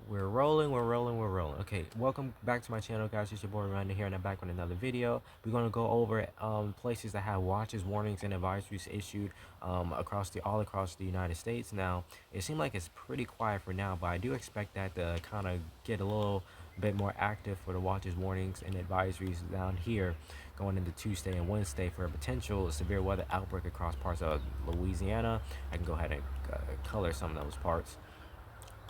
We're rolling, we're rolling, we're rolling. Okay, welcome back to my channel, guys. It's your boy Randy here, and I'm back with another video. We're gonna go over places that have watches, warnings, and advisories issued all across the United States. Now, it seems like it's pretty quiet for now, but I do expect that to kind of get a little bit more active for the watches, warnings, and advisories down here going into Tuesday and Wednesday for a potential severe weather outbreak across parts of Louisiana. I can go ahead and color some of those parts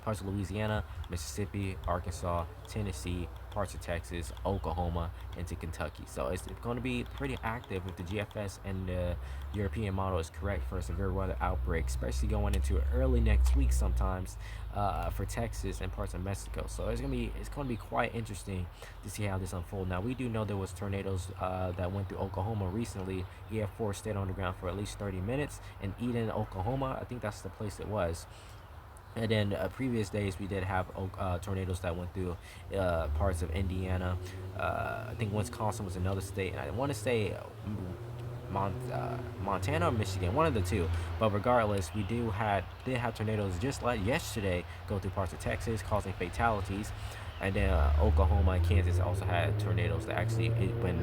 of Louisiana, Mississippi, Arkansas, Tennessee, parts of Texas, Oklahoma, into Kentucky. So it's going to be pretty active if the GFS and the European model is correct for a severe weather outbreak, especially going into early next week sometimes for Texas and parts of Mexico. So it's gonna be quite interesting to see how this unfolds. Now we do know there was tornadoes that went through Oklahoma recently. EF4 stayed on the ground for at least 30 minutes in Eden, Oklahoma. I think that's the place it was. And then previous days we did have tornadoes that went through parts of Indiana. I think Wisconsin was another state, and I want to say Montana or Michigan, one of the two. But regardless, we did have tornadoes just like yesterday go through parts of Texas, causing fatalities. And then Oklahoma and Kansas also had tornadoes that actually went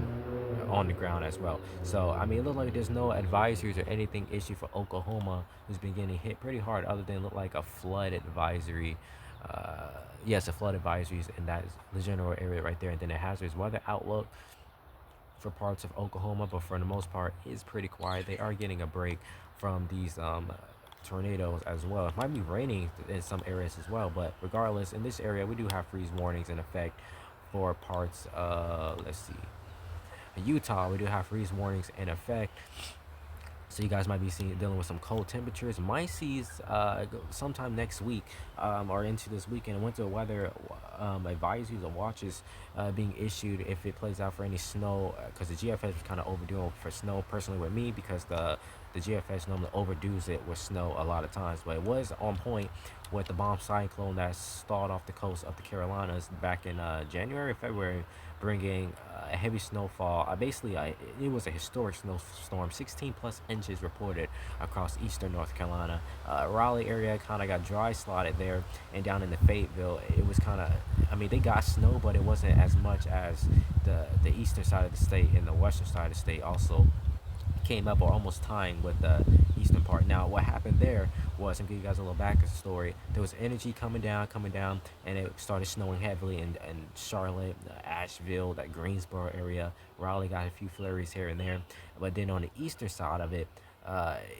on the ground as well. So I mean, it looked like there's no advisories or anything issued for Oklahoma, who's been getting hit pretty hard, other than look like a flood advisory. Yes, a flood advisories, and that is the general area right there. And then it has this weather outlook for parts of Oklahoma, but for the most part, it's pretty quiet. They are getting a break from these tornadoes as well. It might be raining in some areas as well, but regardless, in this area, we do have freeze warnings in effect for parts. Let's see, Utah, we do have freeze warnings in effect. So you guys might be dealing with some cold temperatures. Might see sometime next week or into this weekend winter weather advisories or watches being issued if it plays out for any snow, because the GFS is kind of overdue for snow personally with me, because the GFS normally overdoes it with snow a lot of times, but it was on point with the bomb cyclone that stalled off the coast of the Carolinas back in January, February, bringing a heavy snowfall. It was a historic snowstorm, 16 plus inches reported across eastern North Carolina. Raleigh area kind of got dry slotted there, and down in the Fayetteville, it was kind of, I mean, they got snow, but it wasn't as much as the eastern side of the state, and the western side of the state also came up or almost tying with the eastern part. Now, what happened there was, I'm giving you guys a little back of the story. There was energy coming down, and it started snowing heavily in Charlotte, Asheville, that Greensboro area. Raleigh got a few flurries here and there. But then on the eastern side of it,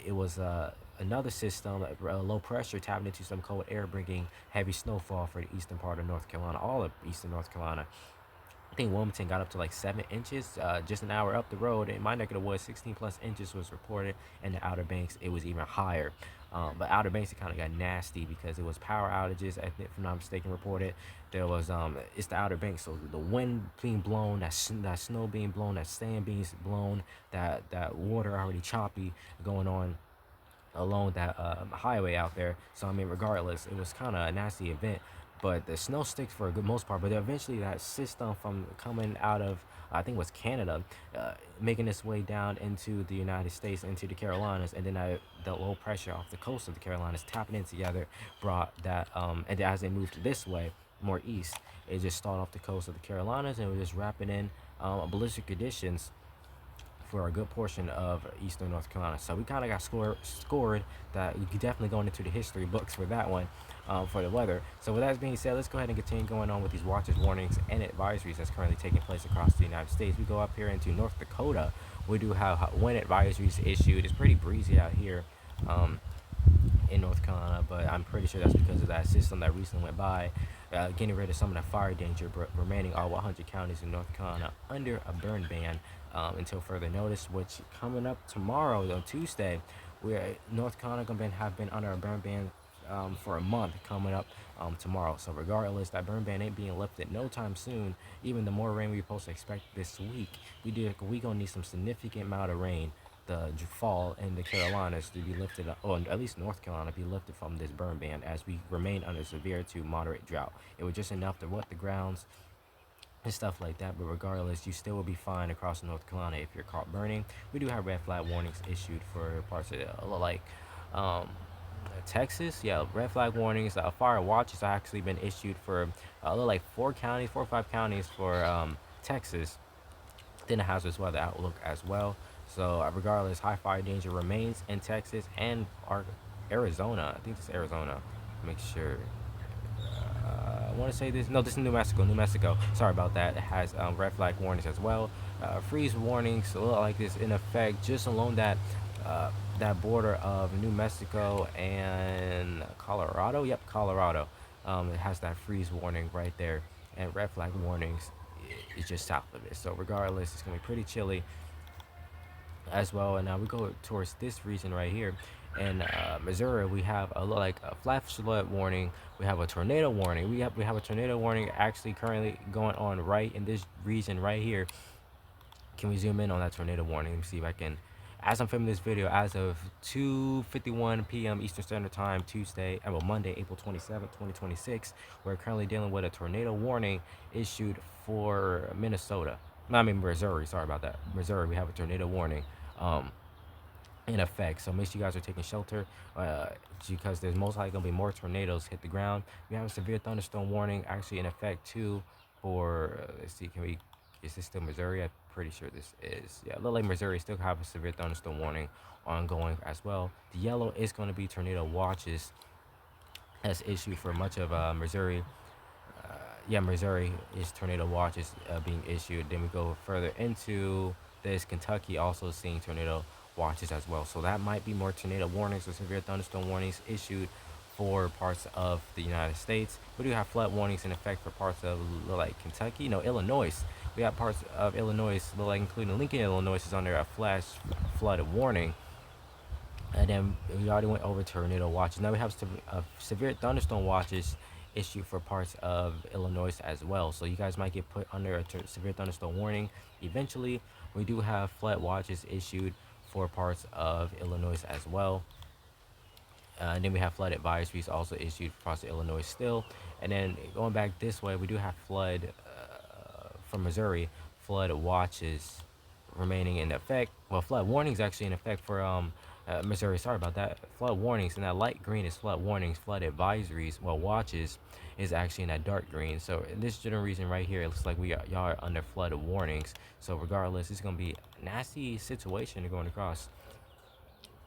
it was another system, low pressure, tapping into some cold air, bringing heavy snowfall for the eastern part of North Carolina, all of eastern North Carolina. I think Wilmington got up to like 7 inches just an hour up the road. In my neck of the woods, 16 plus inches was reported. In the Outer Banks, it was even higher. But Outer Banks, it kind of got nasty because it was power outages, I think, if I'm not mistaken, reported. There was, it's the Outer Banks, so the wind being blown, that snow being blown, that sand being blown, that water already choppy going on along that highway out there. So I mean, regardless, it was kind of a nasty event. But the snow sticks for a good most part. But eventually, that system from coming out of, I think it was Canada, making its way down into the United States, into the Carolinas, and then the low pressure off the coast of the Carolinas tapping in together brought that. And as they moved this way, more east, it just started off the coast of the Carolinas, and it was just wrapping in ballistic conditions for a good portion of eastern North Carolina. So we kind of got scored that you could definitely go into the history books for that one, for the weather. So with that being said, let's go ahead and continue going on with these watches, warnings, and advisories that's currently taking place across the United States. We go up here into North Dakota. We do have wind advisories issued. It's pretty breezy out here in North Carolina, but I'm pretty sure that's because of that system that recently went by, getting rid of some of the fire danger, but remaining all 100 counties in North Carolina under a burn ban until further notice. Which coming up tomorrow, on Tuesday, where North Carolina have been under a burn ban for a month coming up tomorrow. So regardless, that burn ban ain't being lifted no time soon. Even the more rain we're supposed to expect this week, we gonna need some significant amount of rain the fall in the Carolinas to be lifted up, or at least North Carolina be lifted from this burn ban, as we remain under severe to moderate drought. It was just enough to wet the grounds and stuff like that, but regardless, you still will be fine across North Carolina if you're caught burning. We do have red flag warnings issued for parts of like Texas, yeah, red flag warnings. Fire watches have actually been issued for like 4 counties, 4 or 5 counties for Texas. Then it has this weather outlook as well. So regardless, high fire danger remains in Texas and Arizona. I think it's Arizona. Make sure. I want to say this. No, this is New Mexico. New Mexico. Sorry about that. It has red flag warnings as well. Freeze warnings look like this in effect just along uh, that border of New Mexico and Colorado. Yep, Colorado. It has that freeze warning right there, and red flag warnings is just south of it. So regardless, it's gonna be pretty chilly as well. And now we go towards this region right here. In Missouri, we have like a flash flood warning. We have a tornado warning. We have a tornado warning actually currently going on right in this region right here. Can we zoom in on that tornado warning? Let me see if I can. As I'm filming this video, as of 2:51 p.m. Eastern Standard Time, Tuesday, well, Monday, April 27th, 2026, we're currently dealing with a tornado warning issued for Minnesota. No, I mean Missouri. Sorry about that. Missouri, we have a tornado warning. Um, in effect. So make sure you guys are taking shelter uh, because there's most likely going to be more tornadoes hit the ground. We have a severe thunderstorm warning actually in effect too for, let's see, is this still Missouri? I'm pretty sure this is. Yeah, Little Lake, Missouri still have a severe thunderstorm warning ongoing as well. The yellow is going to be tornado watches as issued for much of Missouri. uh, yeah, Missouri is tornado watch is being issued. Then we go further into this. Kentucky also seeing tornado watches as well. So that might be more tornado warnings or severe thunderstorm warnings issued for parts of the United States. We do have flood warnings in effect for parts of like Kentucky. No, Illinois. We have parts of Illinois, like including Lincoln, Illinois, is under a flash flood warning. And then we already went over tornado watches. Now we have severe thunderstorm watches issued for parts of Illinois as well. So you guys might get put under a severe thunderstorm warning. Eventually, we do have flood watches issued for parts of Illinois as well. And then we have flood advisories also issued for parts of Illinois still. And then going back this way, we do have flood from Missouri, flood watches remaining in effect. Well, flood warnings actually in effect for Missouri. Sorry about that. Flood warnings, and that light green is flood warnings. Flood advisories, well, watches is actually in that dark green. So in this general region right here, it looks like y'all are under flood warnings. So regardless, it's gonna be a nasty situation going across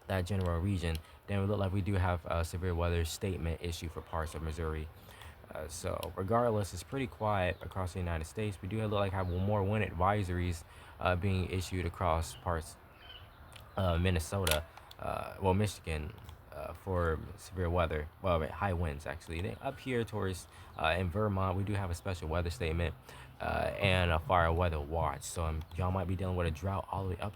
that general region. Then we look like we do have a severe weather statement issue for parts of Missouri. So regardless, it's pretty quiet across the United States. We do look like have more wind advisories being issued across parts Minnesota, well, Michigan, for severe weather. Well, high winds actually. Then up here towards in Vermont, we do have a special weather statement and a fire weather watch. So y'all might be dealing with a drought all the way up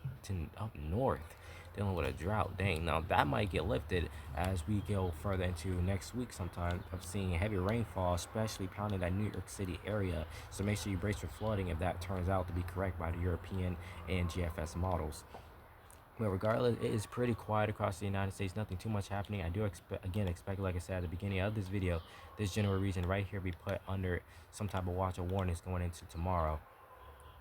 north. Dealing with a drought, dang. Now that might get lifted as we go further into next week sometime of seeing heavy rainfall, especially pounding that New York City area. So make sure you brace for flooding if that turns out to be correct by the European and GFS models. But regardless, it is pretty quiet across the United States. Nothing too much happening. I do expect, like I said at the beginning of this video, this general region right here be put under some type of watch or warnings going into tomorrow,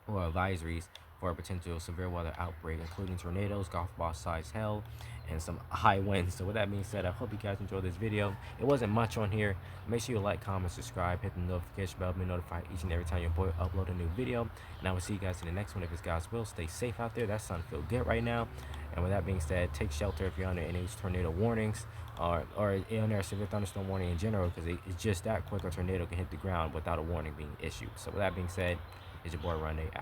or advisories for a potential severe weather outbreak, including tornadoes, golf ball size hail, and some high winds. So with that being said, I hope you guys enjoyed this video. It wasn't much on here. Make sure you like, comment, subscribe, hit the notification bell to be notified each and every time your boy upload a new video. And I will see you guys in the next one if it's God's will. Stay safe out there. That sun feel good right now. And with that being said, take shelter if you're under any tornado warnings or under a severe thunderstorm warning in general, because it's just that quick a tornado can hit the ground without a warning being issued. So with that being said, it's your boy Rondé out.